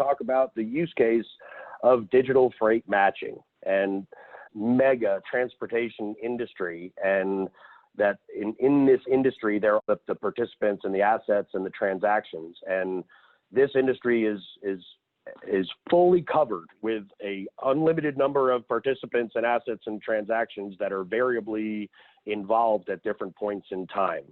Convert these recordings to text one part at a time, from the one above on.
talk about the use case of digital freight matching and mega transportation industry, and that in this industry, there are the participants and the assets and the transactions. And this industry is fully covered with a unlimited number of participants and assets and transactions that are variably involved at different points in time.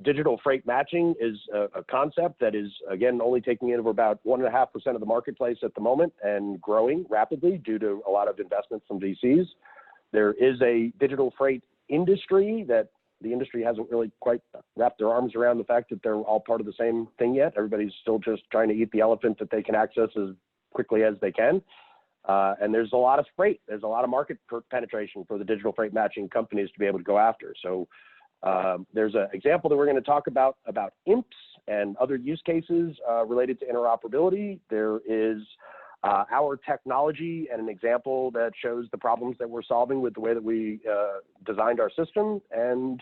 Digital freight matching is a concept that is, again, only taking in over about 1.5% of the marketplace at the moment and growing rapidly due to a lot of investment from VCs. There is a digital freight industry that the industry hasn't really quite wrapped their arms around the fact that they're all part of the same thing yet. Everybody's still just trying to eat the elephant that they can access as quickly as they can. And there's a lot of freight. There's a lot of market penetration for the digital freight matching companies to be able to go after. So there's an example that we're going to talk about IMPs and other use cases related to interoperability. There is our technology and an example that shows the problems that we're solving with the way that we designed our system. And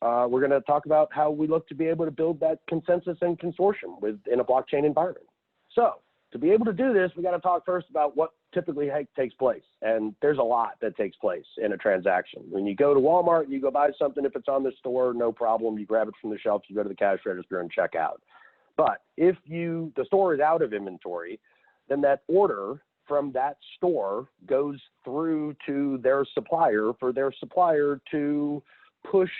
we're going to talk about how we look to be able to build that consensus and consortium within a blockchain environment. So to be able to do this, we got to talk first about what typically takes place. And there's a lot that takes place in a transaction. When you go to Walmart, you go buy something. If it's on the store, no problem. You grab it from the shelf, you go to the cash register and check out. But if the store is out of inventory, then that order from that store goes through to their supplier for their supplier to push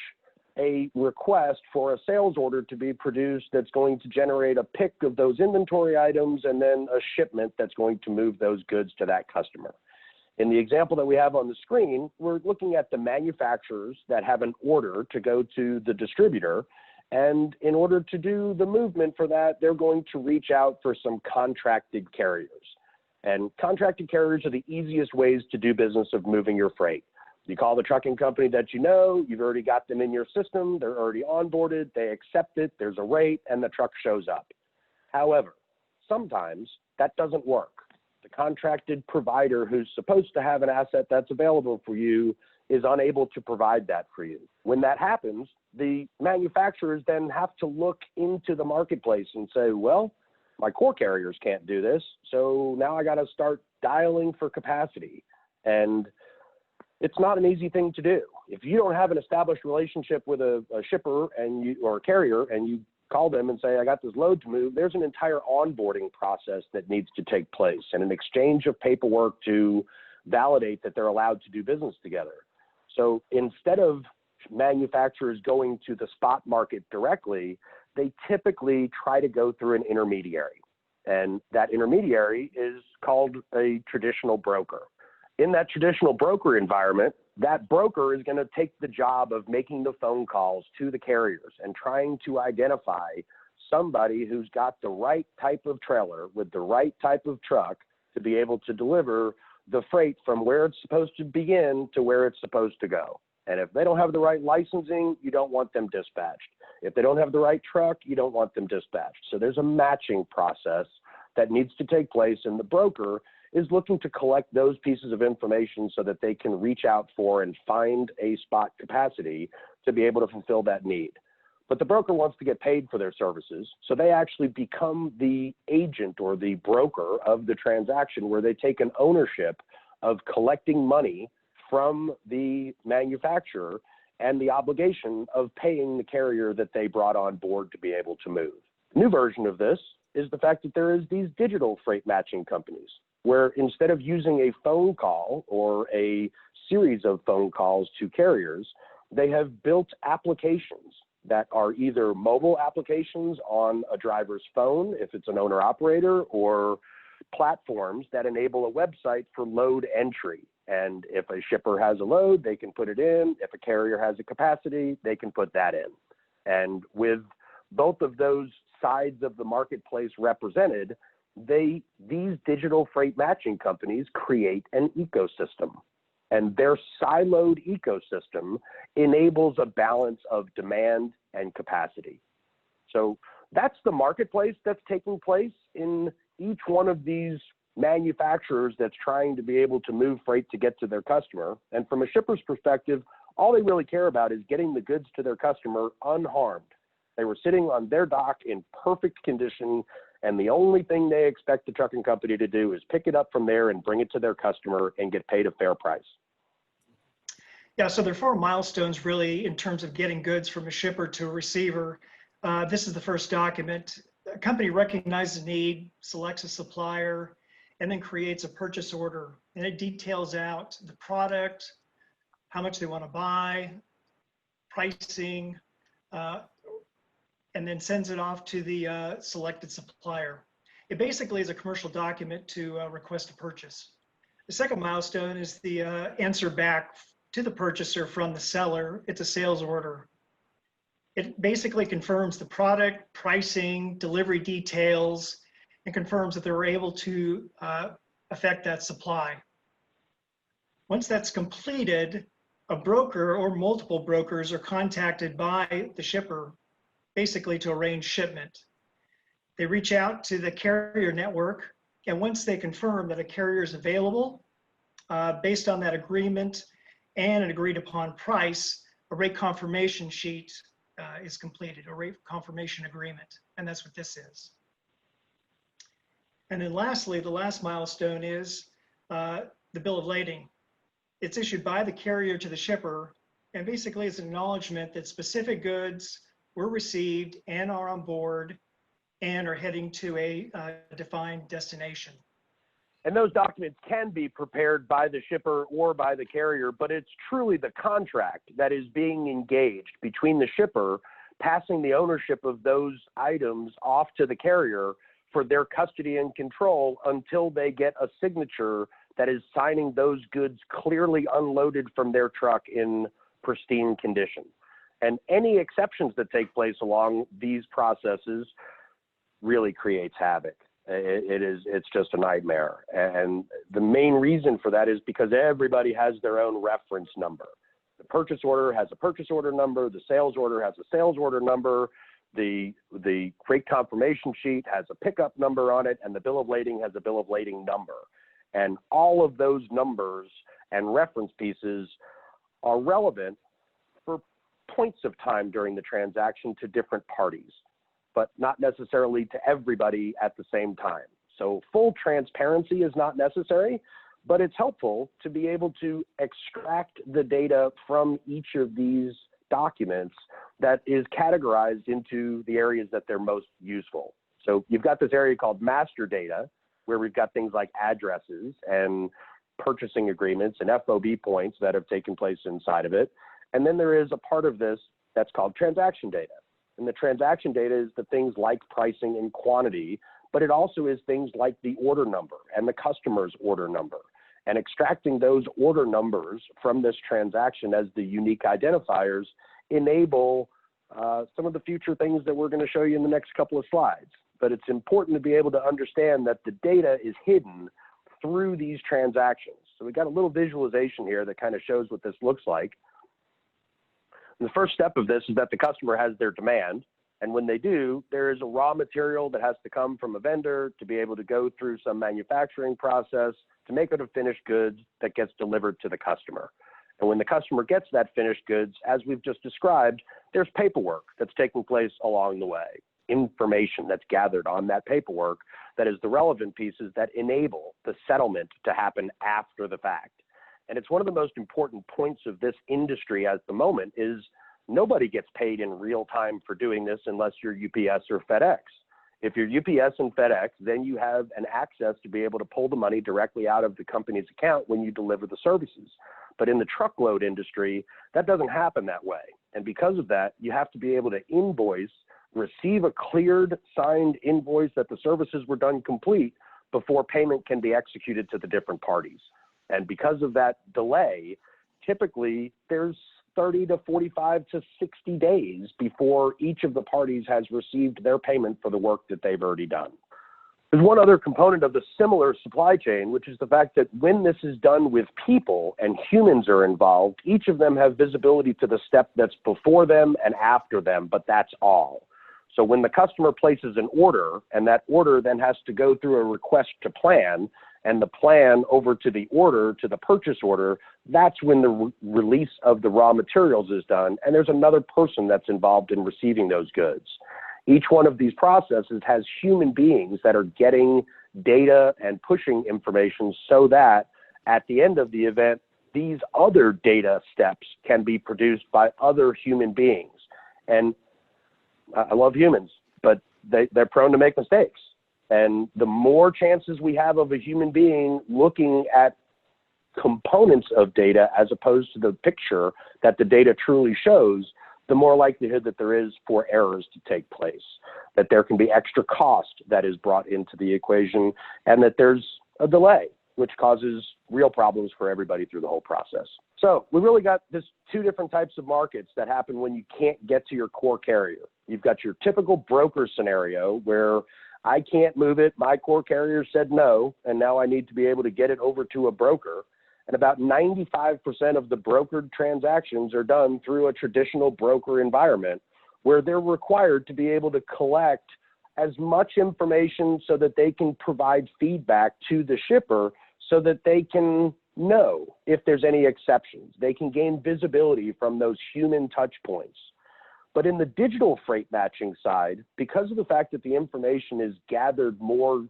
a request for a sales order to be produced that's going to generate a pick of those inventory items and then a shipment that's going to move those goods to that customer. In the example that we have on the screen, we're looking at the manufacturers that have an order to go to the distributor. And in order to do the movement for that, they're going to reach out for some contracted carriers. And contracted carriers are the easiest ways to do business of moving your freight. You call the trucking company that you know, you've already got them in your system, they're already onboarded, they accept it, there's a rate, and the truck shows up. However, sometimes that doesn't work. The contracted provider who's supposed to have an asset that's available for you is unable to provide that for you. When that happens, the manufacturers then have to look into the marketplace and say, well, my core carriers can't do this, so now I got to start dialing for capacity. And it's not an easy thing to do. If you don't have an established relationship with a shipper or a carrier and you call them and say, I got this load to move, there's an entire onboarding process that needs to take place and an exchange of paperwork to validate that they're allowed to do business together. So instead of manufacturers going to the spot market directly, they typically try to go through an intermediary. And that intermediary is called a traditional broker. In that traditional broker environment, that broker is going to take the job of making the phone calls to the carriers and trying to identify somebody who's got the right type of trailer with the right type of truck to be able to deliver the freight from where it's supposed to begin to where it's supposed to go. And if they don't have the right licensing, you don't want them dispatched. If they don't have the right truck, you don't want them dispatched. So there's a matching process that needs to take place, and the broker is looking to collect those pieces of information so that they can reach out for and find a spot capacity to be able to fulfill that need. But the broker wants to get paid for their services, so they actually become the agent or the broker of the transaction, where they take an ownership of collecting money from the manufacturer and the obligation of paying the carrier that they brought on board to be able to move. A new version of this is the fact that there is these digital freight matching companies, where instead of using a phone call or a series of phone calls to carriers, they have built applications that are either mobile applications on a driver's phone, if it's an owner-operator, or platforms that enable a website for load entry. And if a shipper has a load, they can put it in. If a carrier has a capacity, they can put that in. And with both of those sides of the marketplace represented, these digital freight matching companies create an ecosystem. And their siloed ecosystem enables a balance of demand and capacity. So that's the marketplace that's taking place in each one of these manufacturers that's trying to be able to move freight to get to their customer. And from a shipper's perspective, all they really care about is getting the goods to their customer unharmed. They were sitting on their dock in perfect condition, And the only thing they expect the trucking company to do is pick it up from there and bring it to their customer and get paid a fair price. Yeah, so there are 4 milestones really in terms of getting goods from a shipper to a receiver. This is the first document. A company recognizes the need, selects a supplier, and then creates a purchase order. And it details out the product, how much they want to buy, pricing, and then sends it off to the selected supplier. It basically is a commercial document to request a purchase. The second milestone is the answer back to the purchaser from the seller. It's a sales order. It basically confirms the product, pricing, delivery details, and confirms that they were able to affect that supply. Once that's completed, a broker or multiple brokers are contacted by the shipper, basically to arrange shipment. They reach out to the carrier network, and once they confirm that a carrier is available, based on that agreement and an agreed upon price, a rate confirmation sheet is completed, a rate confirmation agreement, and that's what this is. And then lastly, the last milestone is the bill of lading. It's issued by the carrier to the shipper, and basically it's an acknowledgement that specific goods were received and are on board and are heading to a defined destination. And those documents can be prepared by the shipper or by the carrier, but it's truly the contract that is being engaged between the shipper passing the ownership of those items off to the carrier for their custody and control until they get a signature that is signing those goods clearly unloaded from their truck in pristine condition. And any exceptions that take place along these processes really creates havoc. It's just a nightmare. And the main reason for that is because everybody has their own reference number. The purchase order has a purchase order number, the sales order has a sales order number, the rate confirmation sheet has a pickup number on it, and the bill of lading has a bill of lading number. And all of those numbers and reference pieces are relevant for points of time during the transaction to different parties, but not necessarily to everybody at the same time. So full transparency is not necessary, but it's helpful to be able to extract the data from each of these documents that is categorized into the areas that they're most useful. So you've got this area called master data, where we've got things like addresses and purchasing agreements and FOB points that have taken place inside of it. And then there is a part of this that's called transaction data. And the transaction data is the things like pricing and quantity, but it also is things like the order number and the customer's order number. And extracting those order numbers from this transaction as the unique identifiers enable some of the future things that we're going to show you in the next couple of slides. But it's important to be able to understand that the data is hidden through these transactions. So we've got a little visualization here that kind of shows what this looks like. And the first step of this is that the customer has their demand. And when they do, there is a raw material that has to come from a vendor to be able to go through some manufacturing process to make it a finished goods that gets delivered to the customer. And when the customer gets that finished goods, as we've just described, there's paperwork that's taking place along the way, information that's gathered on that paperwork that is the relevant pieces that enable the settlement to happen after the fact. And it's one of the most important points of this industry at the moment is nobody gets paid in real time for doing this unless you're UPS or FedEx. If you're UPS and FedEx, then you have an access to be able to pull the money directly out of the company's account when you deliver the services. But in the truckload industry, that doesn't happen that way. And because of that, you have to be able to invoice, receive a cleared, signed invoice that the services were done complete before payment can be executed to the different parties. And because of that delay, typically there's 30 to 45 to 60 days before each of the parties has received their payment for the work that they've already done. There's one other component of the similar supply chain, which is the fact that when this is done with people and humans are involved, each of them have visibility to the step that's before them and after them, but that's all. So when the customer places an order and that order then has to go through a request to plan and the plan over to the order, to the purchase order, that's when the release of the raw materials is done. And there's another person that's involved in receiving those goods. Each one of these processes has human beings that are getting data and pushing information so that at the end of the event, these other data steps can be produced by other human beings. And I love humans, but they're prone to make mistakes. And the more chances we have of a human being looking at components of data as opposed to the picture that the data truly shows, the more likelihood that there is for errors to take place, that there can be extra cost that is brought into the equation, and that there's a delay, which causes real problems for everybody through the whole process. So we really got this two different types of markets that happen when you can't get to your core carrier. You've got your typical broker scenario where I can't move it, my core carrier said no, and now I need to be able to get it over to a broker. And about 95% of the brokered transactions are done through a traditional broker environment where they're required to be able to collect as much information so that they can provide feedback to the shipper so that they can know if there's any exceptions. They can gain visibility from those human touch points. But in the digital freight matching side, because of the fact that the information is gathered more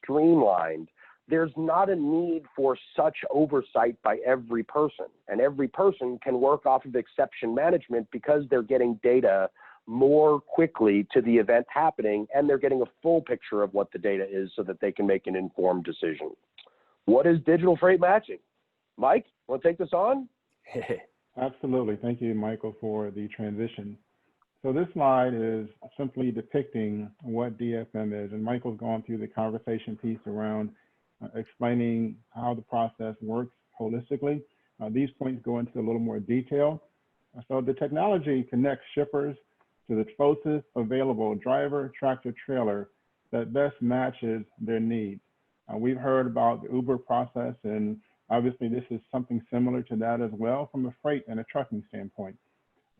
streamlined, there's not a need for such oversight by every person. And every person can work off of exception management because they're getting data more quickly to the event happening, and they're getting a full picture of what the data is so that they can make an informed decision. What is digital freight matching? Mike, want to take this on? Absolutely. Thank you, Michael, for the transition. So this slide is simply depicting what DFM is, and Michael's gone through the conversation piece around explaining how the process works holistically. These points go into a little more detail. So the technology connects shippers to the closest available driver, tractor, trailer that best matches their needs. We've heard about the Uber process, and obviously this is something similar to that as well from a freight and a trucking standpoint.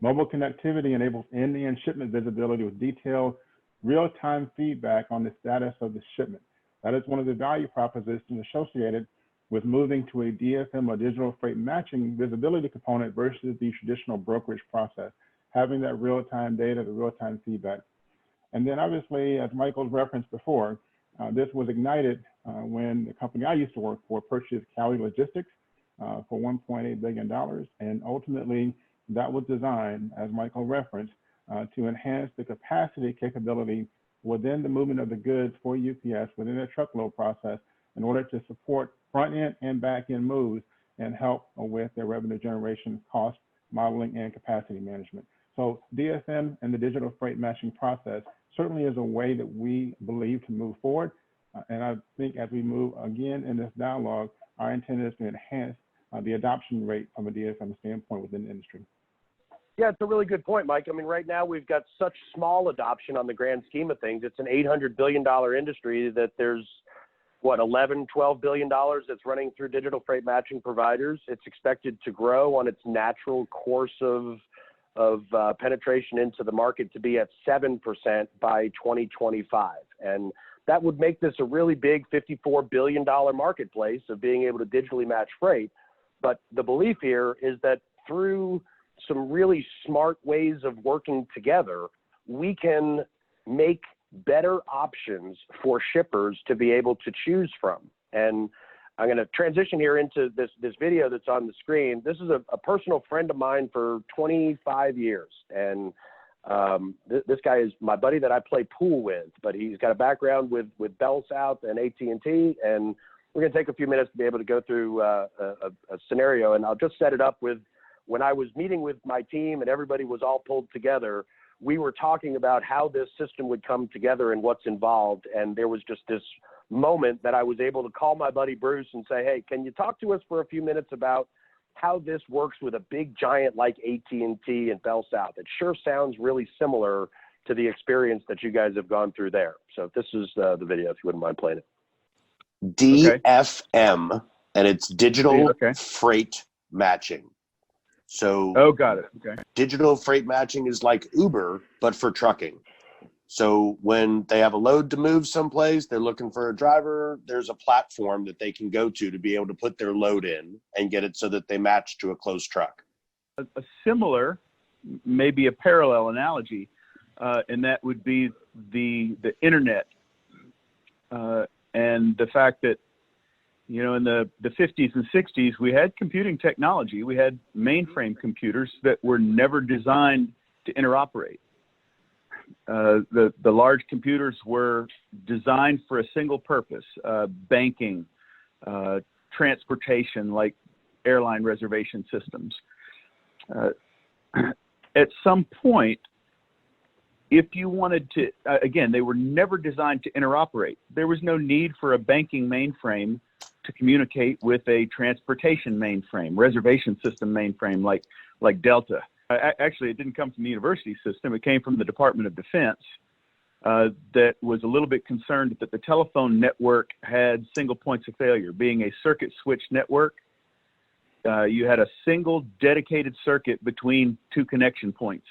Mobile connectivity enables end-to-end shipment visibility with detailed real-time feedback on the status of the shipment. That is one of the value propositions associated with moving to a DFM or digital freight matching visibility component versus the traditional brokerage process, having that real-time data, the real-time feedback. And then obviously, as Michael's referenced before, this was ignited when the company I used to work for purchased Cali Logistics for $1.8 billion. And ultimately, that was designed, as Michael referenced, to enhance the capacity capability within the movement of the goods for UPS within their truckload process in order to support front-end and back-end moves and help with their revenue generation, cost modeling, and capacity management. So DFM and the digital freight matching process certainly is a way that we believe to move forward. And I think as we move again in this dialogue, our intent is to enhance the adoption rate from a DFM standpoint within the industry. Yeah, it's a really good point, Mike. I mean, right now we've got such small adoption on the grand scheme of things. It's an $800 billion industry that there's, what, $11, $12 billion that's running through digital freight matching providers. It's expected to grow on its natural course of penetration into the market to be at 7% by 2025. And that would make this a really big $54 billion marketplace of being able to digitally match freight. But the belief here is that through some really smart ways of working together, we can make better options for shippers to be able to choose from. And I'm going to transition here into this video that's on the screen. This is a personal friend of mine for 25 years. And this guy is my buddy that I play pool with, but he's got a background with Bell South and AT&T. And we're going to take a few minutes to be able to go through a scenario. And I'll just set it up with when I was meeting with my team and everybody was all pulled together, we were talking about how this system would come together and what's involved. And there was just this moment that I was able to call my buddy Bruce and say, hey, can you talk to us for a few minutes about how this works with a big giant like AT&T and Bell South? It sure sounds really similar to the experience that you guys have gone through there. So this is the video, if you wouldn't mind playing it. DFM, and it's digital freight matching. So got it. Okay. Digital freight matching is like Uber, but for trucking. So when they have a load to move someplace, they're looking for a driver, there's a platform that they can go to be able to put their load in and get it so that they match to a closed truck. A similar, maybe a parallel analogy and that would be the internet, and the fact that, you know, in the 50s and 60s, we had computing technology. We had mainframe computers that were never designed to interoperate. The large computers were designed for a single purpose: banking, transportation, like airline reservation systems. At some point, if you wanted to, again, they were never designed to interoperate. There was no need for a banking mainframe to communicate with a transportation mainframe, reservation system mainframe like Delta. Actually, it didn't come from the university system. It came from the Department of Defense that was a little bit concerned that the telephone network had single points of failure. Being a circuit switch network, you had a single dedicated circuit between two connection points.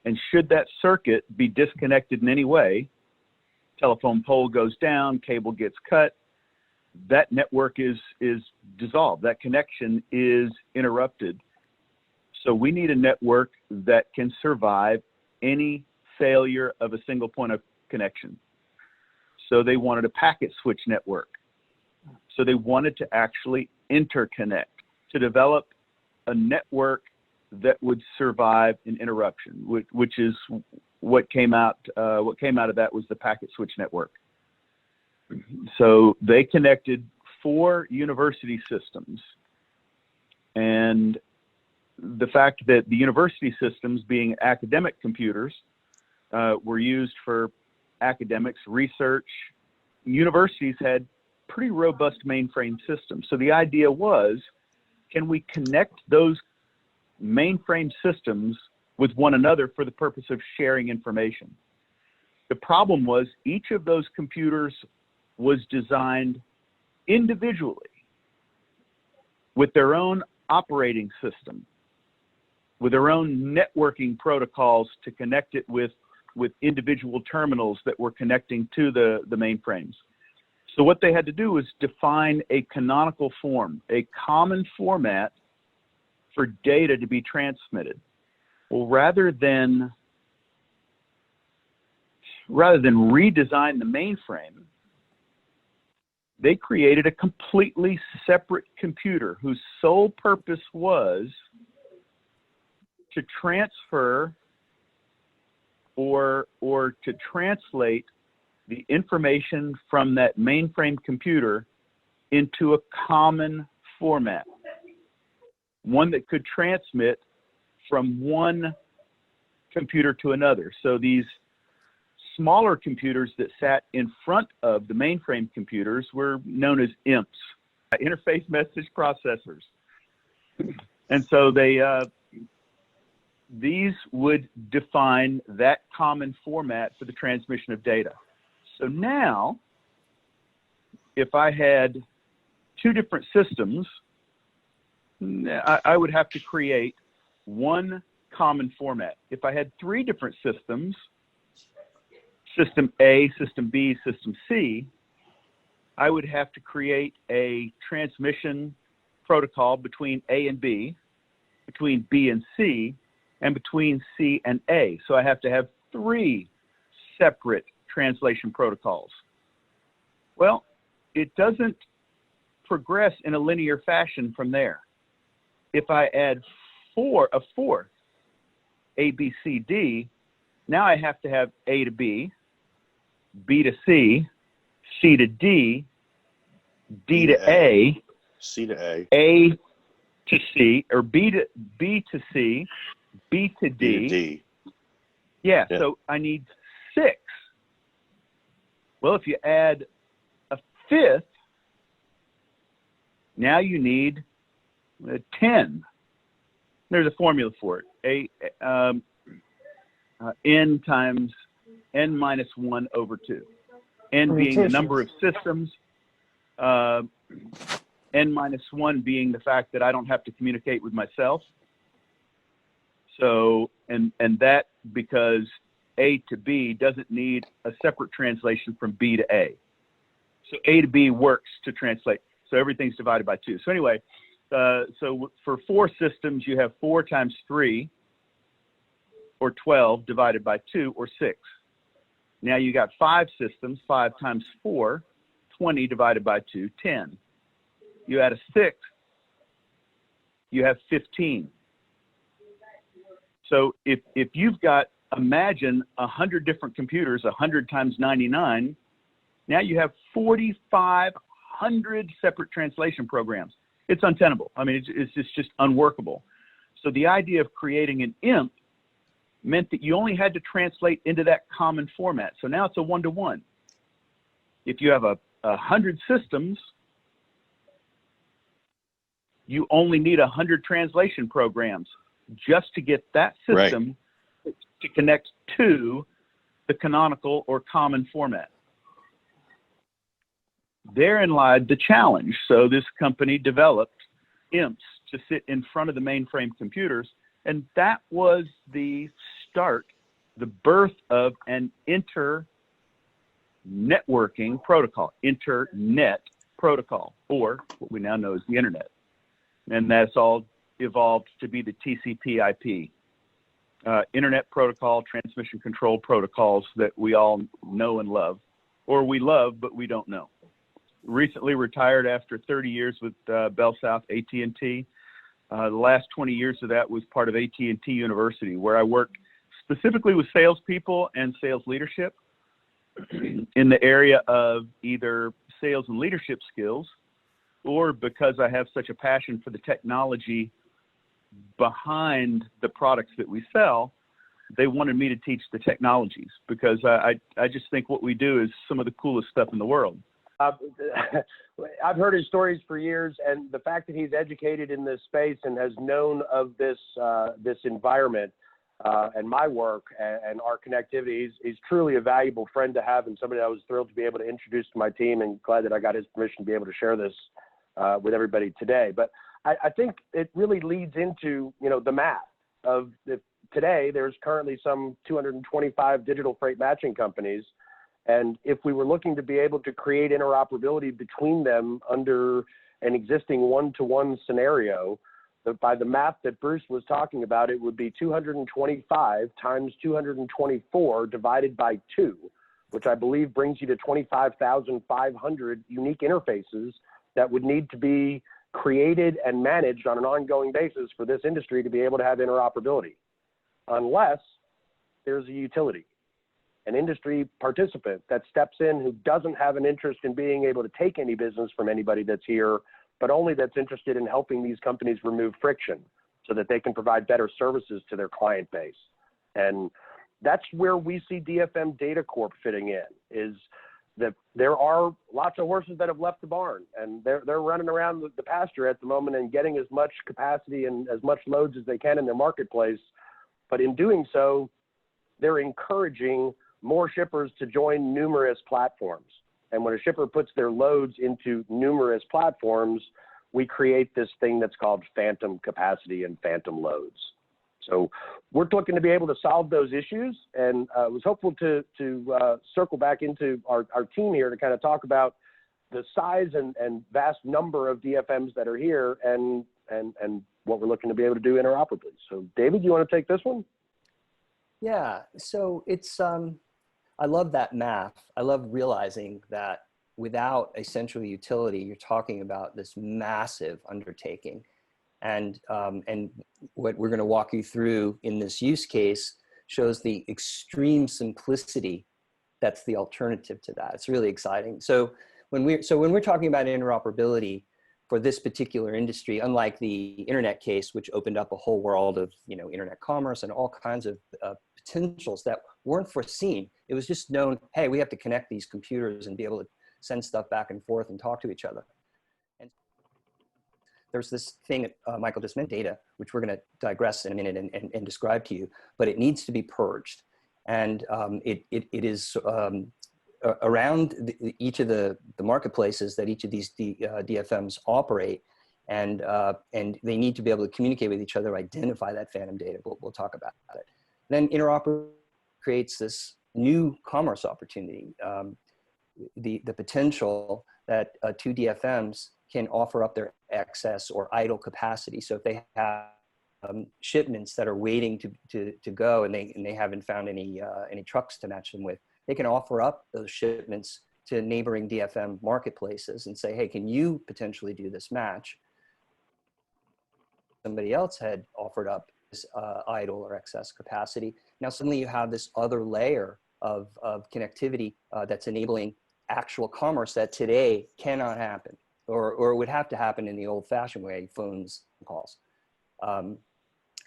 And should that circuit be disconnected in any way, telephone pole goes down, cable gets cut, that network is dissolved. That connection is interrupted. So we need a network that can survive any failure of a single point of connection. So they wanted a packet switch network. So they wanted to actually interconnect, to develop a network that would survive an interruption, which is what came out of that was the packet switch network. So they connected 4 university systems, and the fact that the university systems, being academic computers, were used for academics, research. Universities had pretty robust mainframe systems. So the idea was, can we connect those mainframe systems with one another for the purpose of sharing information? The problem was each of those computers was designed individually with their own operating system, with their own networking protocols to connect it with individual terminals that were connecting to the mainframes. So what they had to do was define a canonical form, a common format for data to be transmitted. Well, rather than redesign the mainframe, they created a completely separate computer whose sole purpose was to transfer or to translate the information from that mainframe computer into a common format, one that could transmit from one computer to another. So these smaller computers that sat in front of the mainframe computers were known as IMPs, interface message processors. And so these would define that common format for the transmission of data. So now, if I had 2 different systems, I would have to create one common format. If I had 3 different systems, System A, System B, System C, I would have to create a transmission protocol between A and B, between B and C, and between C and A. So I have to have 3 separate translation protocols. Well, it doesn't progress in a linear fashion from there. If I add a fourth, A, B, C, D, now I have to have A to B, B to C, C to D, D to A, C to A to C, or B to C, B to D. Yeah, so I need 6. Well, if you add a 5th, now you need 10. There's a formula for it. N times N minus 1 over 2. N being the number of systems, N minus 1 being the fact that I don't have to communicate with myself. So, and that because A to B doesn't need a separate translation from B to A. So A to B works to translate. So everything's divided by 2. So anyway, so for 4 systems, you have 4 times 3. or 12 divided by 2, or 6. Now you got 5 systems, 5 times 4, 20 divided by 2, 10. You add a 6, you have 15. So if you've got, imagine 100 different computers, 100 times 99, now you have 4,500 separate translation programs. It's untenable. I mean, it's just unworkable. So the idea of creating an IMP meant that you only had to translate into that common format. So now it's a one-to-one. If you have 100 systems, you only need 100 translation programs just to get that system to connect to the canonical or common format. Therein lied the challenge. So this company developed IMPs to sit in front of the mainframe computers, and that was the start, the birth of an inter-networking protocol, internet protocol, or what we now know as the internet. And that's all evolved to be the TCP/IP, Internet Protocol Transmission Control Protocols that we all know and love, or we love but we don't know. Recently retired after 30 years with Bell South AT&T. The last 20 years of that was part of AT&T University, where I worked specifically with salespeople and sales leadership in the area of either sales and leadership skills, or because I have such a passion for the technology behind the products that we sell, they wanted me to teach the technologies, because I just think what we do is some of the coolest stuff in the world. I've heard his stories for years, and the fact that he's educated in this space and has known of this this environment and my work and our connectivity, he's truly a valuable friend to have, and somebody I was thrilled to be able to introduce to my team, and glad that I got his permission to be able to share this with everybody today. But I think it really leads into, you know, the math of today there's currently some 225 digital freight matching companies. And if we were looking to be able to create interoperability between them under an existing one-to-one scenario, by the math that Bruce was talking about, it would be 225 times 224 divided by 2, which I believe brings you to 25,500 unique interfaces that would need to be created and managed on an ongoing basis for this industry to be able to have interoperability, unless there's a utility, an industry participant that steps in who doesn't have an interest in being able to take any business from anybody that's here, but only that's interested in helping these companies remove friction so that they can provide better services to their client base. And that's where we see DFM Data Corp fitting in, is that there are lots of horses that have left the barn, and they're running around the pasture at the moment and getting as much capacity and as much loads as they can in their marketplace. But in doing so, they're encouraging more shippers to join numerous platforms. And when a shipper puts their loads into numerous platforms, we create this thing that's called phantom capacity and phantom loads. So we're looking to be able to solve those issues, and was hopeful to circle back into our team here to kind of talk about the size and vast number of DFMs that are here and what we're looking to be able to do interoperably. So David, you want to take this one? Yeah, so it's, I love that math. I love realizing that without a central utility, you're talking about this massive undertaking. And what we're going to walk you through in this use case shows the extreme simplicity that's the alternative to that. It's really exciting. So when we're talking about interoperability for this particular industry, unlike the internet case, which opened up a whole world of, you know, internet commerce and all kinds of potentials that weren't foreseen. It was just known, hey, we have to connect these computers and be able to send stuff back and forth and talk to each other. And there's this thing Michael just mentioned, data, which we're going to digress in a minute and describe to you, but it needs to be purged. And it is around each of the marketplaces that each of these DFMs operate, and they need to be able to communicate with each other, identify that phantom data. We'll talk about it. Then interoperability creates this new commerce opportunity, the potential that two DFMs can offer up their excess or idle capacity. So if they have shipments that are waiting to go, and they haven't found any trucks to match them with. They can offer up those shipments to neighboring DFM marketplaces and say, hey, can you potentially do this match? Somebody else had offered up this idle or excess capacity. Now suddenly you have this other layer of connectivity that's enabling actual commerce that today cannot happen, or would have to happen in the old-fashioned way, phones and calls.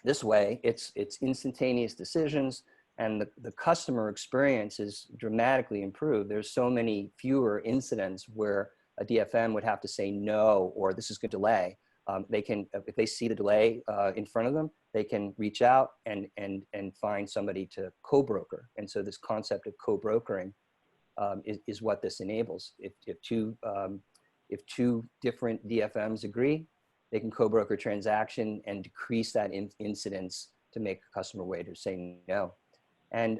This way, it's instantaneous decisions, and the customer experience is dramatically improved. There's so many fewer incidents where a DFM would have to say no, or this is going to delay. They can, if they see the delay in front of them, they can reach out and find somebody to co-broker. And so this concept of co-brokering is what this enables. If two different DFMs agree, they can co-broker transaction and decrease that incidence to make a customer wait or say no. And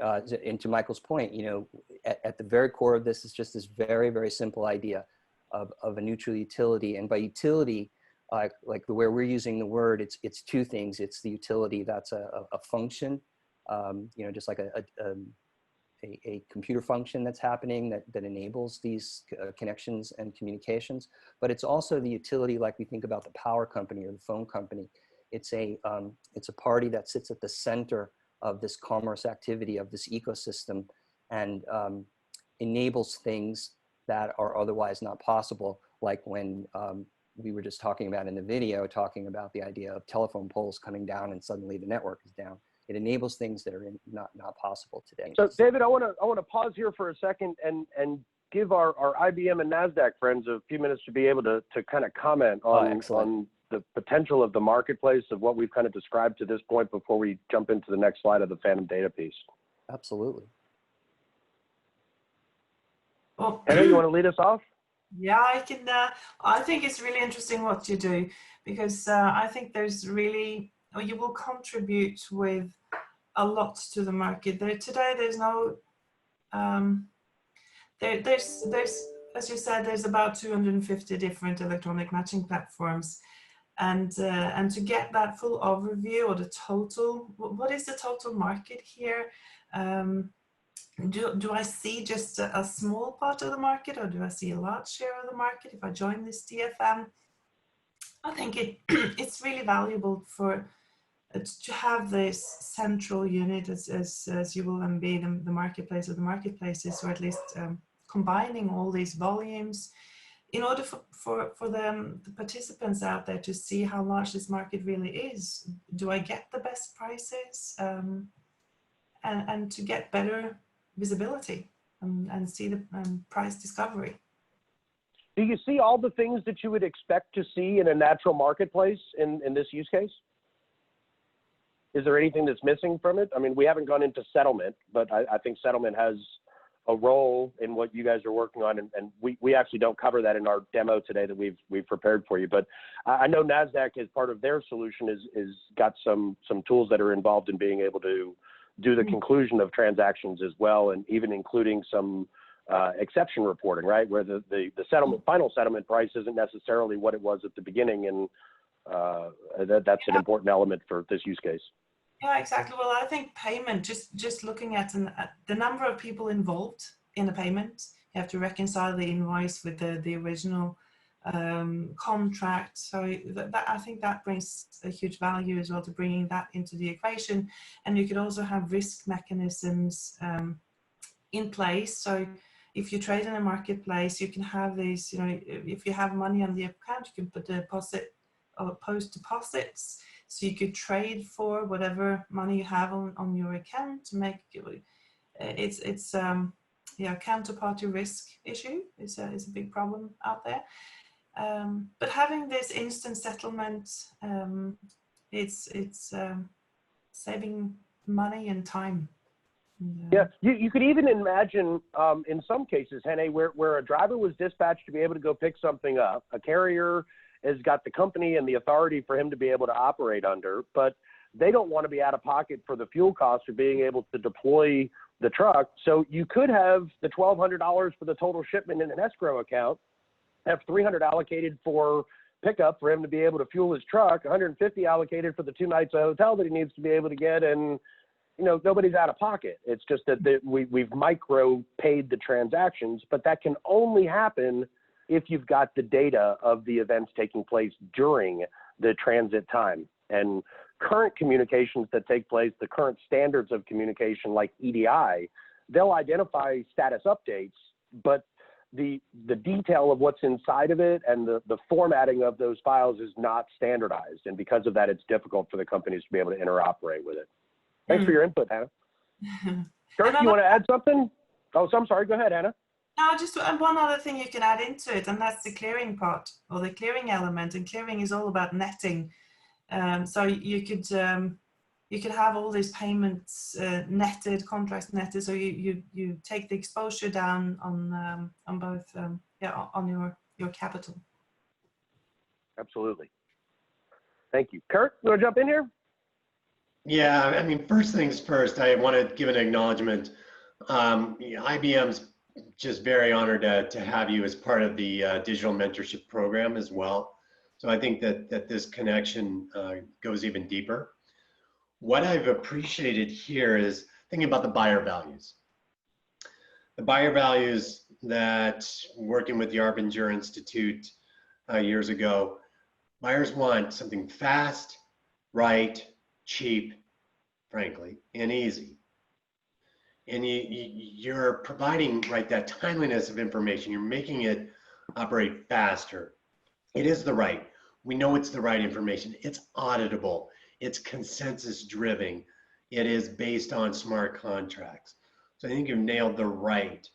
to Michael's point, you know, at the very core of this is just this very, very simple idea of a neutral utility. And by utility, like the way we're using the word, it's two things. It's the utility that's a function, you know, just like a computer function that's happening that enables these connections and communications. But it's also the utility, like we think about the power company or the phone company. It's a party that sits at the center of this commerce activity, of this ecosystem, and enables things that are otherwise not possible, like when we were just talking about in the video, talking about the idea of telephone poles coming down and suddenly the network is down. It enables things that are not possible today. So David, I want to pause here for a second and give our IBM and NASDAQ friends a few minutes to be able to kind of comment on the potential of the marketplace of what we've kind of described to this point before we jump into the next slide of the phantom data piece. Absolutely. Well, Heather, you want to lead us off? yeah, I can. I think it's really interesting what you do, because I think there's really, or you will contribute with a lot to the market. Today, there's no, there's as you said, there's about 250 different electronic matching platforms, and to get that full overview, or the total, what is the total market here? Do I see just a small part of the market, or do I see a large share of the market if I join this DFM? I think it's really valuable for to have this central unit as you will then be the marketplace of the marketplaces, or at least combining all these volumes in order for the participants out there to see how large this market really is. Do I get the best prices, and to get better visibility and see the price discovery? Do you see all the things that you would expect to see in a natural marketplace in this use case? Is there anything that's missing from it? I mean, we haven't gone into settlement, but I think settlement has a role in what you guys are working on, and we actually don't cover that in our demo today that we've prepared for you. But I know NASDAQ, as part of their solution, is got some tools that are involved in being able to do the conclusion of transactions as well, and even including some exception reporting, right, where the final settlement price isn't necessarily what it was at the beginning, and that's an important element for this use case. Yeah, exactly. Well, I think payment, just looking at the number of people involved in a payment, you have to reconcile the invoice with the original contract. So I think that brings a huge value as well, to bringing that into the equation. And you could also have risk mechanisms in place. So if you trade in a marketplace, you can have these, you know, if you have money on the account, you can put a deposit or post deposits. So you could trade for whatever money you have on your account to make it's yeah, counterparty risk issue is a big problem out there. But having this instant settlement, it's saving money and time. Yeah, you could even imagine in some cases, Hene, where a driver was dispatched to be able to go pick something up. A carrier has got the company and the authority for him to be able to operate under, but they don't want to be out of pocket for the fuel costs of being able to deploy the truck. So you could have the $1,200 for the total shipment in an escrow account, have $300 allocated for pickup for him to be able to fuel his truck, 150 allocated for the 2 nights at a hotel that he needs to be able to get, and nobody's out of pocket. It's just that we've micro paid the transactions, but that can only happen if you've got the data of the events taking place during the transit time. And current communications that take place, the current standards of communication like EDI, they'll identify status updates, but the detail of what's inside of it and the formatting of those files is not standardized. And because of that, it's difficult for the companies to be able to interoperate with it. Thanks for your input, Hannah. Kirk, you want to add something? Oh, so I'm sorry. Go ahead, Hannah. No, just one other thing you can add into it, and that's the clearing part or the clearing element. And clearing is all about netting. So you could have all these payments netted, contracts netted. So you take the exposure down on both, on your capital. Absolutely. Thank you. Kirk, you want to jump in here? Yeah, I mean, first things first, I want to give an acknowledgement. IBM's just very honored to have you as part of the digital mentorship program as well. So I think that this connection goes even deeper. What I've appreciated here is thinking about the buyer values. The buyer values that working with the Arbinger Institute years ago, buyers want something fast, right, cheap, frankly, and easy. And you're providing, right, that timeliness of information. You're making it operate faster. It is the right. We know it's the right information. It's auditable. It's consensus driven. It is based on smart contracts. So I think you've nailed the right.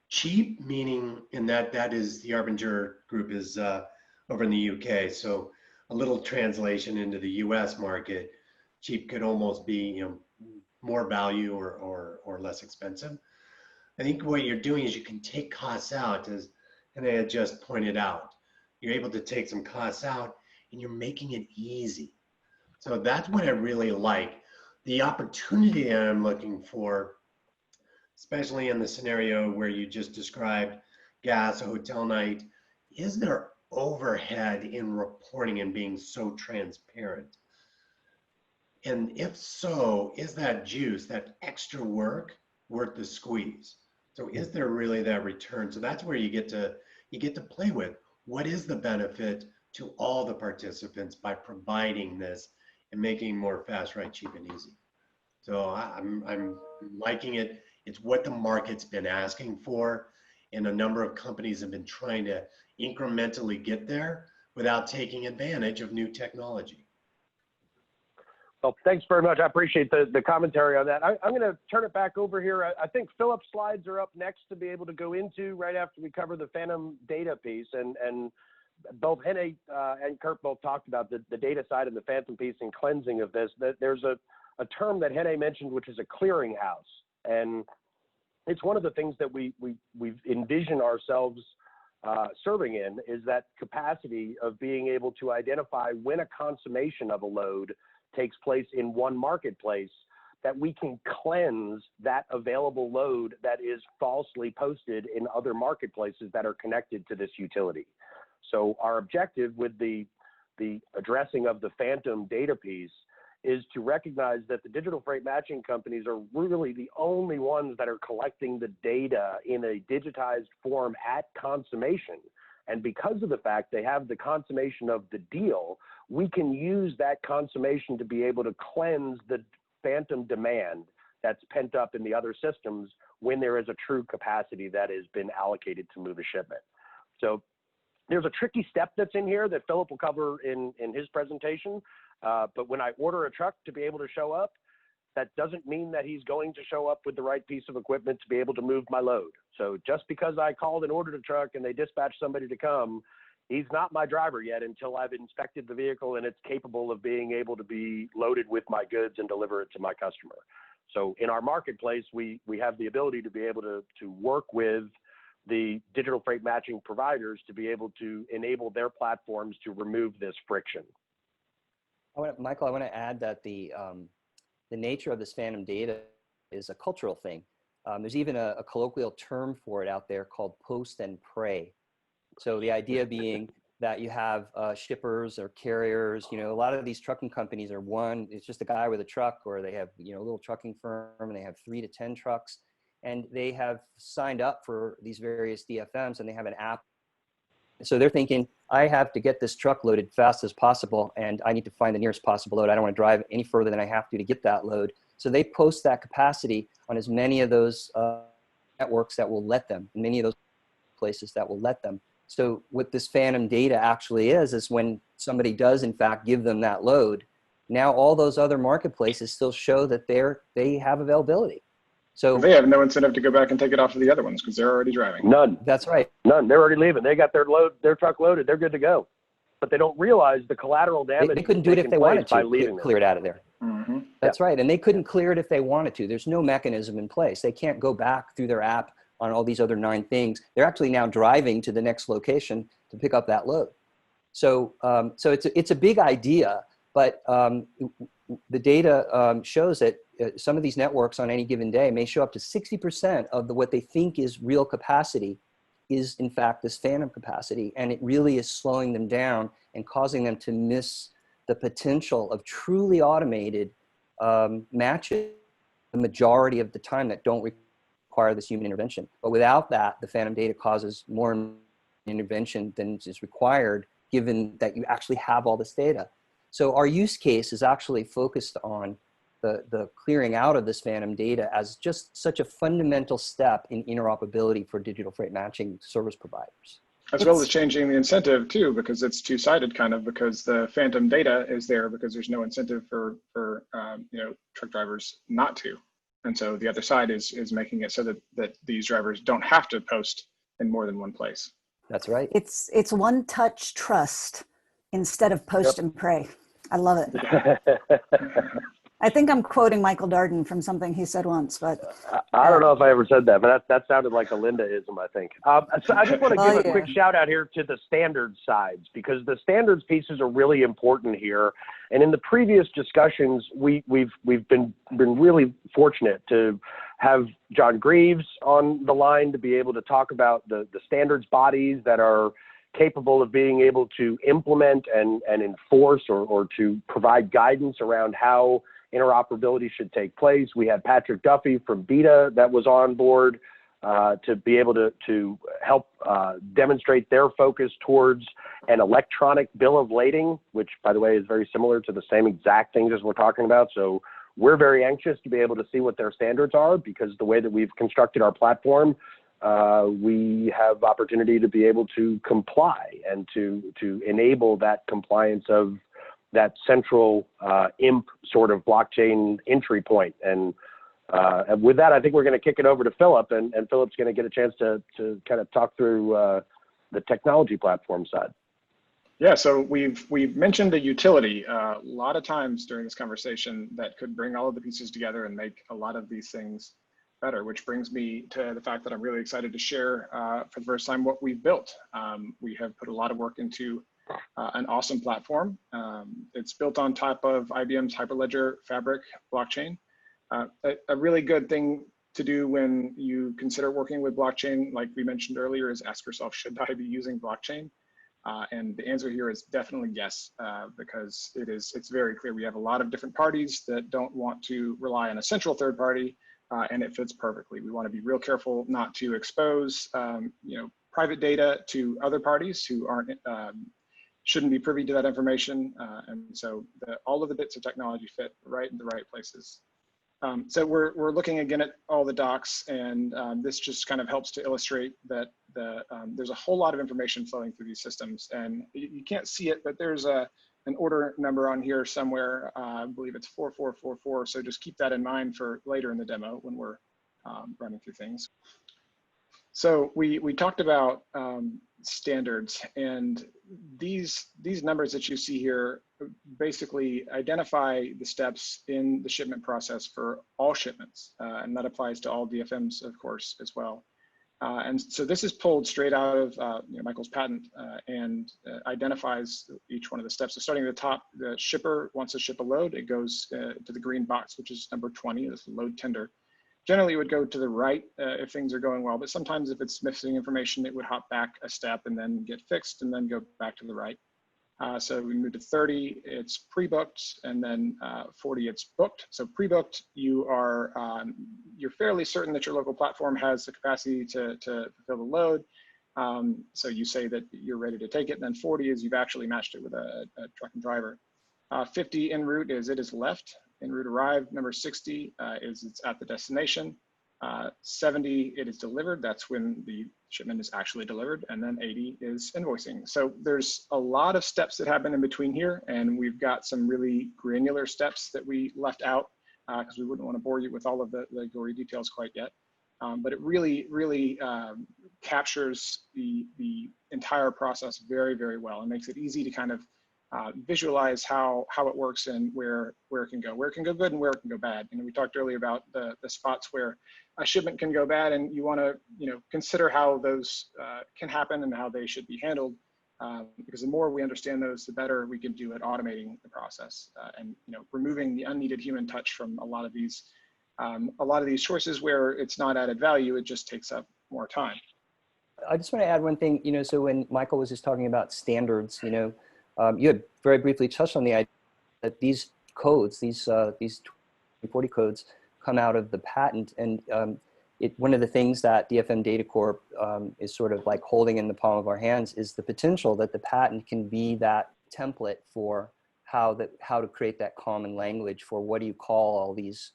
Cheap, meaning in that is the Arbinger group is over in the UK. So a little translation into the US market, cheap could almost be more value or less expensive. I think what you're doing is you can take costs out, as Hannah had just pointed out. You're able to take some costs out and you're making it easy. So that's what I really like. The opportunity I'm looking for, especially in the scenario where you just described gas, a hotel night, is there overhead in reporting and being so transparent? And if so, is that juice, that extra work, worth the squeeze? So is there really that return? So that's where you get to play with what is the benefit to all the participants by providing this and making it more fast, right, cheap, and easy. So I'm liking it. It's what the market's been asking for, and a number of companies have been trying to incrementally get there without taking advantage of new technology. Well, thanks very much. I appreciate the commentary on that. I'm going to turn it back over here. I think Philip's slides are up next to be able to go into right after we cover the phantom data piece. And both Henne and Kurt both talked about the data side and the phantom piece and cleansing of this. There's a term that Henne mentioned, which is a clearinghouse. And it's one of the things that we've envisioned ourselves serving in, is that capacity of being able to identify when a consummation of a load takes place in one marketplace, that we can cleanse that available load that is falsely posted in other marketplaces that are connected to this utility. So our objective with the addressing of the phantom data piece is to recognize that the digital freight matching companies are really the only ones that are collecting the data in a digitized form at consummation. And because of the fact they have the consummation of the deal, we can use that consummation to be able to cleanse the phantom demand that's pent up in the other systems when there is a true capacity that has been allocated to move a shipment. So there's a tricky step that's in here that Philip will cover in his presentation. But when I order a truck to be able to show up, that doesn't mean that he's going to show up with the right piece of equipment to be able to move my load. So just because I called and ordered a truck and they dispatched somebody to come, he's not my driver yet until I've inspected the vehicle and it's capable of being able to be loaded with my goods and deliver it to my customer. So in our marketplace, we have the ability to be able to work with the digital freight matching providers to be able to enable their platforms to remove this friction. Michael, I want to add that the nature of this phantom data is a cultural thing. There's even a colloquial term for it out there called post and pray. So the idea being that you have shippers or carriers. You know, a lot of these trucking companies are one, it's just a guy with a truck, or they have, you know, a little trucking firm and they have 3 to 10 trucks, and they have signed up for these various DFMs and they have an app. So they're thinking, I have to get this truck loaded fast as possible, and I need to find the nearest possible load. I don't want to drive any further than I have to get that load. So they post that capacity on as many of those networks that will let them, many of those places that will let them. So what this phantom data actually is when somebody does in fact give them that load, now all those other marketplaces still show that they have availability. So they have no incentive to go back and take it off of the other ones because they're already driving. None. That's right. None. They're already leaving. They got their truck loaded. They're good to go. But they don't realize the collateral damage. They couldn't do it if they wanted to clear it out of there. Mm-hmm. That's right. And they couldn't clear it if they wanted to. There's no mechanism in place. They can't go back through their app on all these other 9 things. They're actually now driving to the next location to pick up that load. So, so it's a big idea, but the data shows that some of these networks on any given day may show up to 60% of what they think is real capacity is in fact this phantom capacity. And it really is slowing them down and causing them to miss the potential of truly automated matches the majority of the time that don't require this human intervention. But without that, the phantom data causes more intervention than is required, given that you actually have all this data. So our use case is actually focused on the clearing out of this phantom data as just such a fundamental step in interoperability for digital freight matching service providers. As well as changing the incentive too, because it's two-sided kind of, because the phantom data is there because there's no incentive for you know, truck drivers not to. And so the other side is making it so that these drivers don't have to post in more than one place. That's right. It's one-touch trust instead of post and pray. I love it. I think I'm quoting Michael Darden from something he said once, but I don't know if I ever said that, but that sounded like a Linda-ism, I think. So I just want to give a quick shout out here to the standards sides, because the standards pieces are really important here. And in the previous discussions, we've been really fortunate to have John Greaves on the line to be able to talk about the standards bodies that are capable of being able to implement and enforce or to provide guidance around how interoperability should take place. We had Patrick Duffy from BETA that was on board to be able to help demonstrate their focus towards an electronic bill of lading, which, by the way, is very similar to the same exact things as we're talking about. So we're very anxious to be able to see what their standards are, because the way that we've constructed our platform, we have opportunity to be able to comply and to enable that compliance of that central IMP sort of blockchain entry point. And with that, I think we're going to kick it over to Philip, and Philip's going to get a chance to kind of talk through the technology platform side. Yeah, so we've mentioned a utility a lot of times during this conversation that could bring all of the pieces together and make a lot of these things better, which brings me to the fact that I'm really excited to share for the first time what we've built. We have put a lot of work into an awesome platform. It's built on top of IBM's Hyperledger Fabric blockchain. A really good thing to do when you consider working with blockchain, like we mentioned earlier, is ask yourself, should I be using blockchain? And the answer here is definitely yes, because it's very clear. We have a lot of different parties that don't want to rely on a central third party, and it fits perfectly. We want to be real careful not to expose you know, private data to other parties who shouldn't be privy to that information. And so all of the bits of technology fit right in the right places. So we're looking again at all the docs, and this just kind of helps to illustrate that there's a whole lot of information flowing through these systems, and you can't see it, but there's an order number on here somewhere. I believe it's 4444. So just keep that in mind for later in the demo when we're running through things. So we talked about standards, and these numbers that you see here basically identify the steps in the shipment process for all shipments, and that applies to all DFMs, of course, as well. And so this is pulled straight out of you know, Michael's patent, and identifies each one of the steps. So starting at the top, the shipper wants to ship a load. It goes to the green box, which is number 20, this load tender. generally it would go to the right if things are going well, but sometimes if it's missing information, it would hop back a step and then get fixed and then go back to the right. So we move to 30, it's pre-booked, and then 40, it's booked. So pre-booked, you're fairly certain that your local platform has the capacity to fulfill the load. So you say that you're ready to take it. And then 40 is you've actually matched it with a truck and driver. 50 en route is it is left. En route arrived. Number 60 is it's at the destination. 70, it is delivered. That's when the shipment is actually delivered. And then 80 is invoicing. So there's a lot of steps that happen in between here. And we've got some really granular steps that we left out because we wouldn't want to bore you with all of the gory details quite yet. But it really captures the entire process very, very well and makes it easy to kind of visualize how it works and where it can go good and where it can go bad. And we talked earlier about the spots where a shipment can go bad, and you want to consider how those can happen and how they should be handled. Because the more we understand those, the better we can do at automating the process and removing the unneeded human touch from a lot of these choices where it's not added value, it just takes up more time. I just want to add one thing, so when Michael was just talking about standards, you had very briefly touched on the idea that these codes, these 2040 codes come out of the patent. And one of the things that DFM Data Corp is sort of like holding in the palm of our hands is the potential that the patent can be that template for how to create that common language for what do you call all these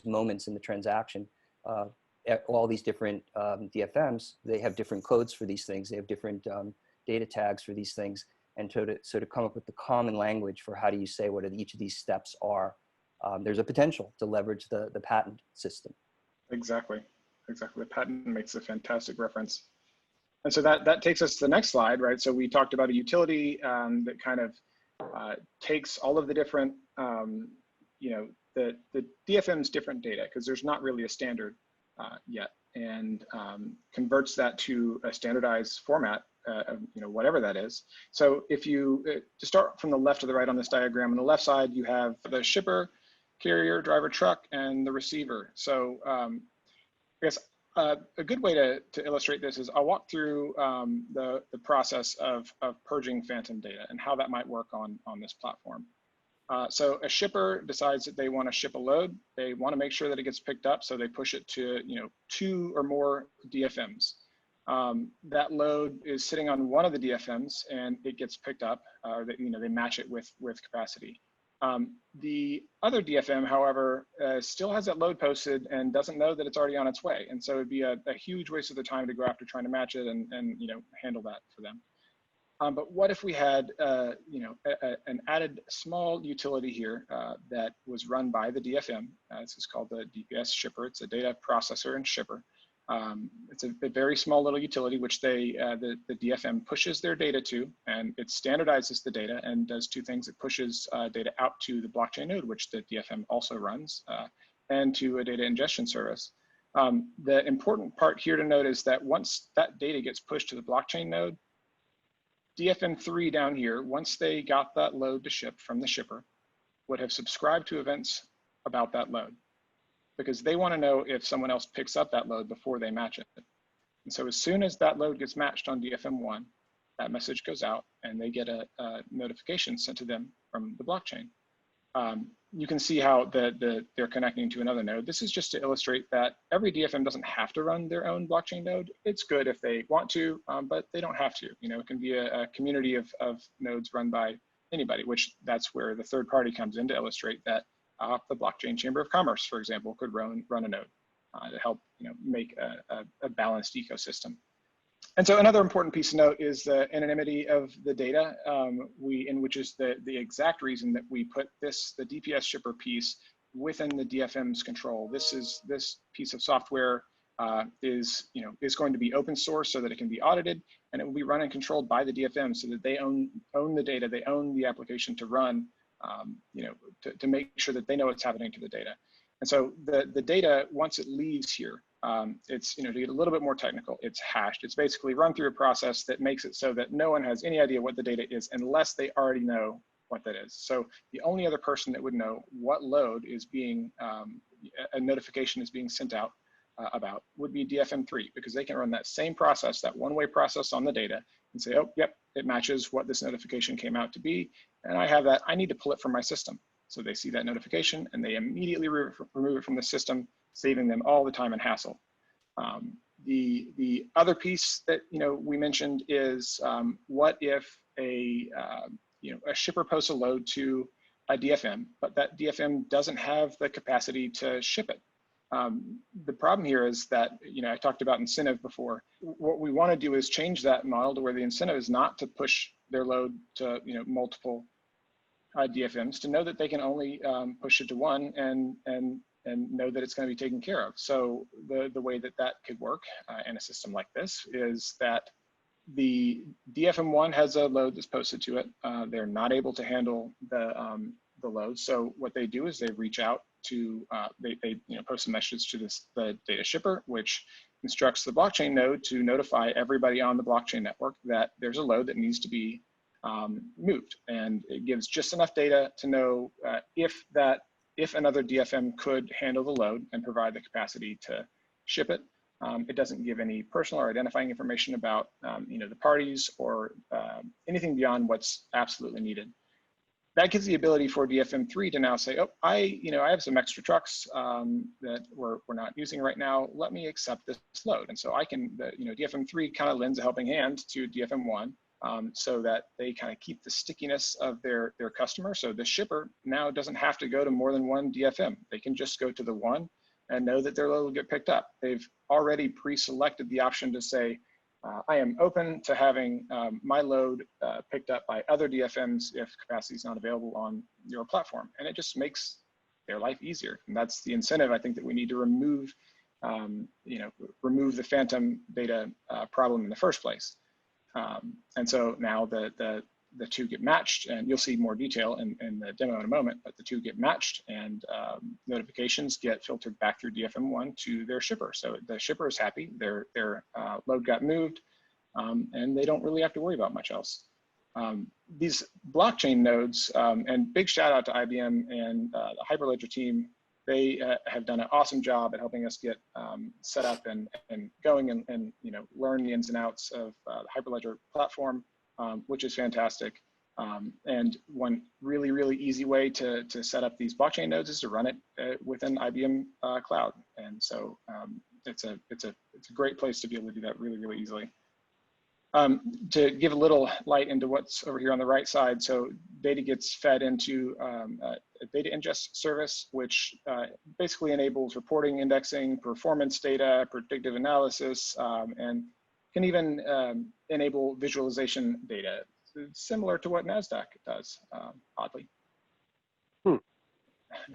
moments in the transaction. All these different DFMs, they have different codes for these things. They have different data tags for these things. And to come up with the common language for how do you say what each of these steps are, there's a potential to leverage the patent system. Exactly. The patent makes a fantastic reference. And so that takes us to the next slide, right? So we talked about a utility that kind of takes all of the different, the DFM's different data, because there's not really a standard yet, and converts that to a standardized format, whatever that is. So if you, to start from the left to the right on this diagram, on the left side, you have the shipper, carrier, driver, truck, and the receiver. So I guess a good way to illustrate this is I'll walk through the process of purging phantom data and how that might work on this platform. So a shipper decides that they want to ship a load. They want to make sure that it gets picked up, so they push it to 2 or more DFMs. That load is sitting on one of the DFMs, and it gets picked up. They match it with capacity. The other DFM, however, still has that load posted and doesn't know that it's already on its way. And so it'd be a huge waste of their time to go after trying to match it and handle that for them. But what if we had an added small utility here that was run by the DFM? This is called the DPS shipper. It's a data processor and shipper. It's a very small little utility which the DFM pushes their data to, and it standardizes the data and does 2 things. It pushes data out to the blockchain node, which the DFM also runs, and to a data ingestion service. The important part here to note is that once that data gets pushed to the blockchain node, DFM3 down here, once they got that load to ship from the shipper, would have subscribed to events about that load, because they want to know if someone else picks up that load before they match it. And so as soon as that load gets matched on DFM1, that message goes out and they get a notification sent to them from the blockchain. You can see how they're connecting to another node. This is just to illustrate that every DFM doesn't have to run their own blockchain node. It's good if they want to, but they don't have to. It can be a community of nodes run by anybody, which that's where the third party comes in to illustrate that the Blockchain Chamber of Commerce, for example, could run a node to help make a balanced ecosystem. And so another important piece to note is the anonymity of the data, which is the exact reason that we put the DPS shipper piece within the DFM's control. This piece of software is going to be open source so that it can be audited, and it will be run and controlled by the DFM so that they own the data, they own the application to run, to make sure that they know what's happening to the data. And so the data, once it leaves here, it's, to get a little bit more technical, it's hashed. It's basically run through a process that makes it so that no one has any idea what the data is unless they already know what that is. So the only other person that would know what load is being a notification is being sent out about would be DFM3, because they can run that same process, that one-way process on the data, and say, oh, yep, it matches what this notification came out to be, and I have that, I need to pull it from my system. So they see that notification and they immediately remove it from the system, saving them all the time and hassle. The other piece that we mentioned is what if a shipper posts a load to a DFM, but that DFM doesn't have the capacity to ship it. The problem here is that I talked about incentive before. What we want to do is change that model to where the incentive is not to push their load to multiple DFMs, to know that they can only push it to one and know that it's going to be taken care of. So the way that could work in a system like this is that the DFM1 has a load that's posted to it. They're not able to handle the load. So what they do is they reach out to, they post a message to the data shipper, which instructs the blockchain node to notify everybody on the blockchain network that there's a load that needs to be moved. And it gives just enough data to know if another DFM could handle the load and provide the capacity to ship it. It doesn't give any personal or identifying information about the parties or anything beyond what's absolutely needed. That gives the ability for DFM3 to now say, oh, I have some extra trucks that we're not using right now. Let me accept this load. And so I can, DFM3 kind of lends a helping hand to DFM1 so that they kind of keep the stickiness of their customer. So the shipper now doesn't have to go to more than one DFM. They can just go to the one and know that their load will get picked up. They've already pre-selected the option to say, I am open to having my load picked up by other DFMs if capacity is not available on your platform. And it just makes their life easier. And that's the incentive I think that we need to remove, remove the phantom data problem in the first place. And so now the two get matched, and you'll see more detail in the demo in a moment, but the two get matched and notifications get filtered back through DFM1 to their shipper. So the shipper is happy, their load got moved, and they don't really have to worry about much else. These blockchain nodes, and big shout out to IBM and the Hyperledger team, they have done an awesome job at helping us get set up and going and learn the ins and outs of the Hyperledger platform. Which is fantastic. And one really, really easy way to set up these blockchain nodes is to run it within IBM Cloud. And so it's a great place to be able to do that really, really easily. To give a little light into what's over here on the right side, so data gets fed into a data ingest service, which basically enables reporting, indexing, performance data, predictive analysis, and can even enable visualization data, similar to what NASDAQ does, oddly.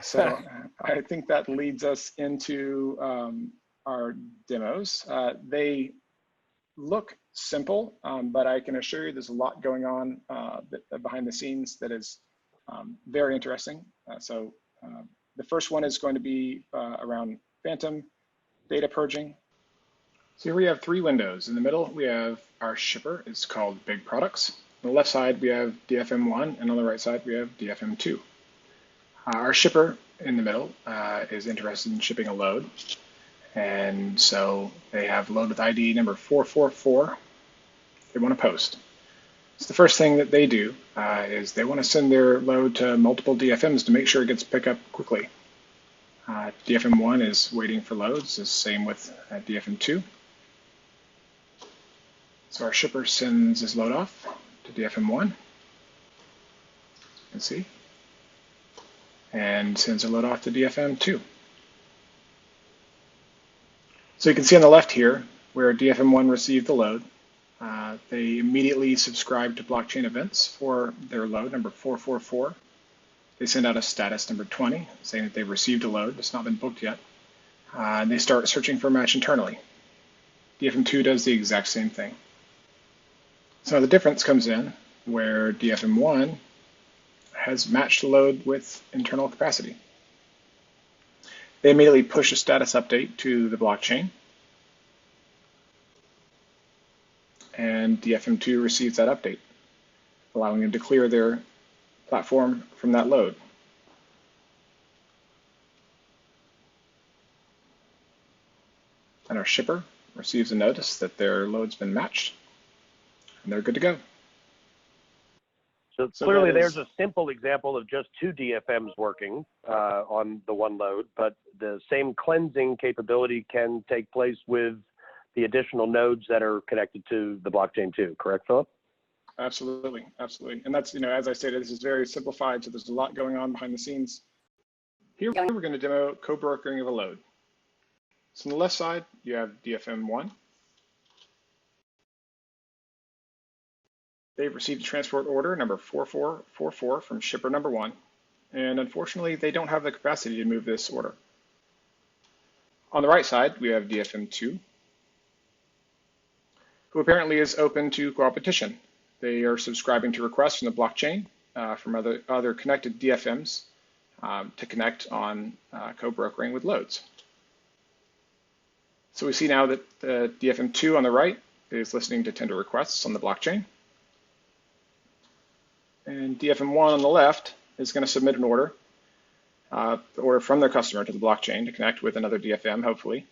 So I think that leads us into our demos. They look simple, but I can assure you there's a lot going on behind the scenes that is very interesting. So the first one is going to be around phantom data purging. So here we have three windows. In the middle, we have our shipper. It's called Big Products. On the left side, we have DFM1, and on the right side, we have DFM2. Our shipper in the middle is interested in shipping a load. And so they have load with ID number 444 they want to post. So the first thing that they do is they want to send their load to multiple DFMs to make sure it gets picked up quickly. DFM1 is waiting for loads, the same with DFM2. So our shipper sends his load off to DFM1, you can see, and sends a load off to DFM2. So you can see on the left here where DFM1 received the load. They immediately subscribe to blockchain events for their load number 444. They send out a status number 20 saying that they've received a load. It's not been booked yet. And they start searching for a match internally. DFM2 does the exact same thing. So the difference comes in where DFM1 has matched the load with internal capacity. They immediately push a status update to the blockchain. And DFM2 receives that update, allowing them to clear their platform from that load. and our shipper receives a notice that their load's been matched, and they're good to go. So clearly there's a simple example of just two DFMs working on the one load, but the same cleansing capability can take place with the additional nodes that are connected to the blockchain too, correct, Philip? Absolutely, absolutely. And that's, as I stated, this is very simplified, so there's a lot going on behind the scenes. Here we're going to demo co-brokering of a load. So on the left side, you have DFM1. They've received a transport order number 4444 from shipper number 1, and unfortunately, they don't have the capacity to move this order. On the right side, we have DFM2, who apparently is open to competition. They are subscribing to requests from the blockchain from other connected DFMs to connect on co-brokering with loads. So we see now that the DFM2 on the right is listening to tender requests on the blockchain. And DFM1 on the left is going to submit an order, the order from their customer to the blockchain to connect with another DFM, hopefully,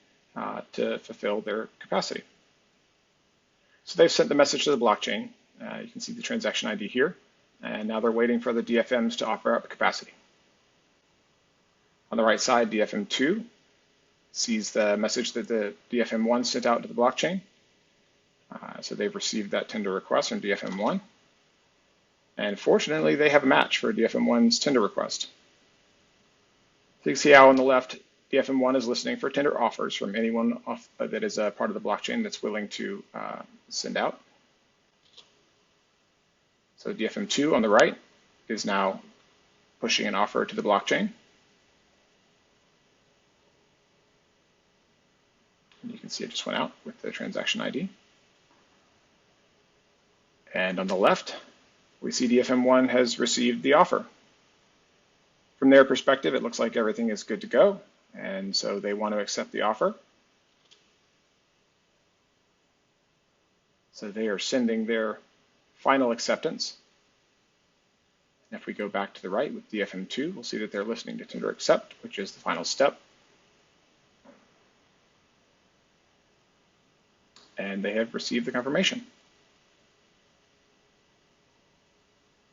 to fulfill their capacity. So they've sent the message to the blockchain. You can see the transaction ID here. And now they're waiting for the DFMs to offer up capacity. On the right side, DFM2 sees the message that the DFM1 sent out to the blockchain. So they've received that tender request from DFM1. And fortunately, they have a match for DFM1's tender request. So you can see how on the left, DFM1 is listening for tender offers from anyone that is a part of the blockchain that's willing to send out. So DFM2 on the right is now pushing an offer to the blockchain. And you can see it just went out with the transaction ID. And on the left, we see DFM1 has received the offer. From their perspective, it looks like everything is good to go, and so they want to accept the offer. So they are sending their final acceptance. And if we go back to the right with DFM2, we'll see that they're listening to tender accept, which is the final step. And they have received the confirmation.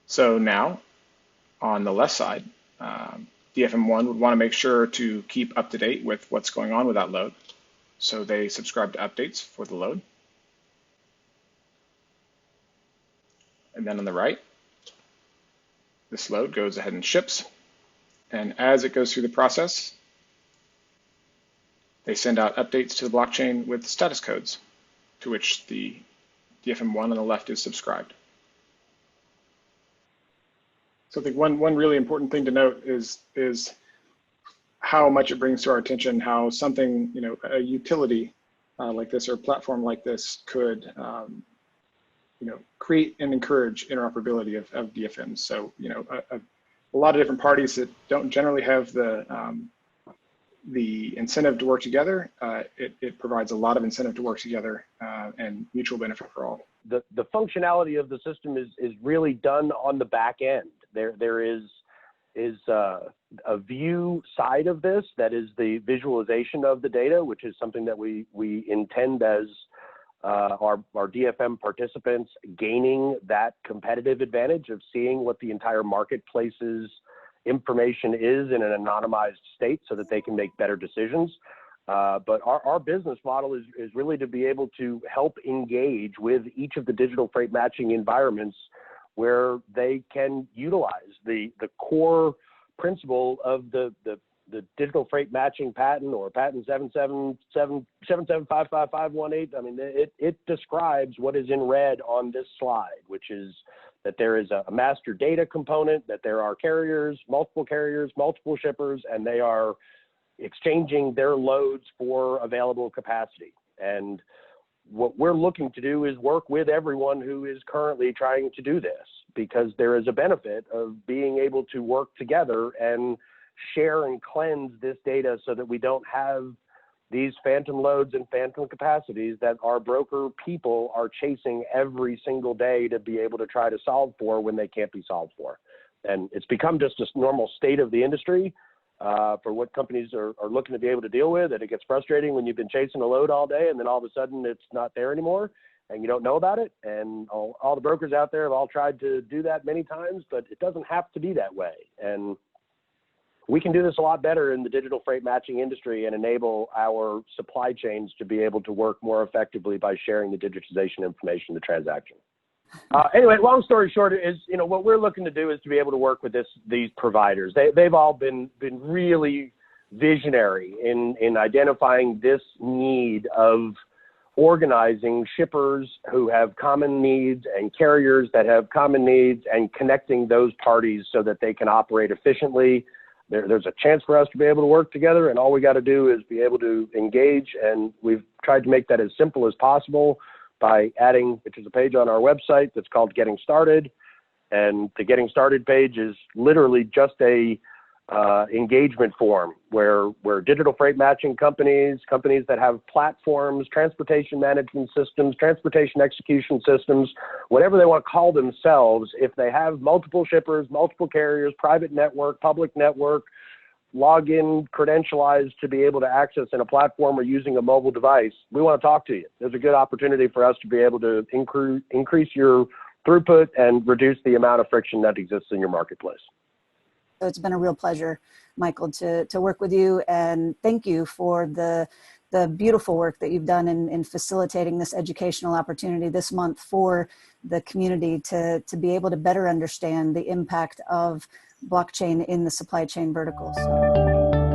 So now, on the left side, DFM1 would want to make sure to keep up to date with what's going on with that load. So they subscribe to updates for the load. And then on the right, this load goes ahead and ships. And as it goes through the process, they send out updates to the blockchain with status codes to which the DFM1 on the left is subscribed. So I think one really important thing to note is how much it brings to our attention, how something, a utility like this or a platform like this could, create and encourage interoperability of DFMs. So, a lot of different parties that don't generally have the incentive to work together, it provides a lot of incentive to work together and mutual benefit for all. The functionality of the system is really done on the back end. There is a view side of this that is the visualization of the data, which is something that we intend as our DFM participants gaining that competitive advantage of seeing what the entire marketplace's information is in an anonymized state so that they can make better decisions. But our business model is really to be able to help engage with each of the digital freight matching environments where they can utilize the core principle of the digital freight matching patent or patent 777555518. I mean, it describes what is in red on this slide, which is that there is a master data component, that there are carriers, multiple shippers, and they are exchanging their loads for available capacity. And what we're looking to do is work with everyone who is currently trying to do this, because there is a benefit of being able to work together and share and cleanse this data so that we don't have these phantom loads and phantom capacities that our broker people are chasing every single day to be able to try to solve for when they can't be solved for. And it's become just a normal state of the industry. for what companies are looking to be able to deal with. And it gets frustrating when you've been chasing a load all day and then all of a sudden it's not there anymore and you don't know about it. And all the brokers out there have all tried to do that many times, but it doesn't have to be that way. And we can do this a lot better in the digital freight matching industry and enable our supply chains to be able to work more effectively by sharing the digitization information in the transaction. Anyway, long story short is, what we're looking to do is to be able to work with these providers. They've all been really visionary in identifying this need of organizing shippers who have common needs and carriers that have common needs and connecting those parties so that they can operate efficiently. There's a chance for us to be able to work together, and all we got to do is be able to engage, and we've tried to make that as simple as possible by adding, which is a page on our website that's called Getting Started. And the Getting Started page is literally just a engagement form where digital freight matching companies that have platforms, transportation management systems, transportation execution systems, whatever they want to call themselves, if they have multiple shippers, multiple carriers, private network, public network, login, credentialized to be able to access in a platform or using a mobile device, we want to talk to you. There's a good opportunity for us to be able to increase your throughput and reduce the amount of friction that exists in your marketplace. So it's been a real pleasure, Michael, to work with you, and thank you for the beautiful work that you've done in facilitating this educational opportunity this month for the community to be able to better understand the impact of blockchain in the supply chain verticals. So.